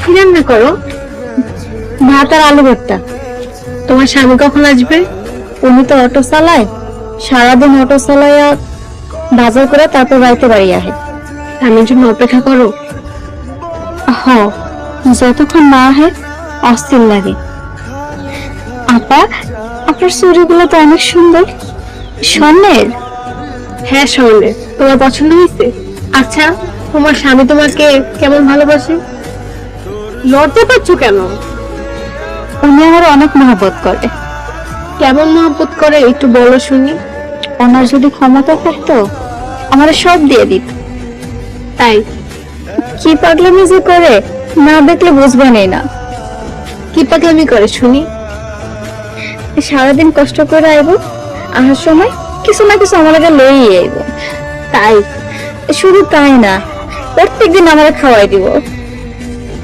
কি রান্না করো? ভাত আর আলু ভর্তা। তোমার স্বামী কখন আসবে? উনি তো অটো চালায়, সারাদিন অটো চালাইয়া বাজার করে তারপর বাড়িতে বাড়ি আহে। স্বামীর জন্য অপেক্ষা করো? হ, যতক্ষণ না আহে অস্থির লাগে। আপা, আপনার চুড়িগুলো তো অনেক সুন্দর, স্বর্ণের। হ্যাঁ স্বর্ণের। তোমার পছন্দ হয়েছে? আচ্ছা, তোমার স্বামী তোমাকে কেমন ভালোবাসে? লড়তে পারছো কেন? উনি আমার অনেক মহব্বত করে। কেমন মহব্বত করে একটু বলো শুনি। ওনার যদি ক্ষমতা থাকতো আমার সব দিয়ে দিত। তাই? কি পাগলামি যে করে, না দেখলে বুঝবানই না। কি পাগলামি করে শুনি? সারাদিন কষ্ট করে আইব, আসার সময় কিছু না কিছু আমার আগে লইই আইব। তাই? শুধু তাই না, প্রত্যেকদিন আমার খাওয়াই দিব।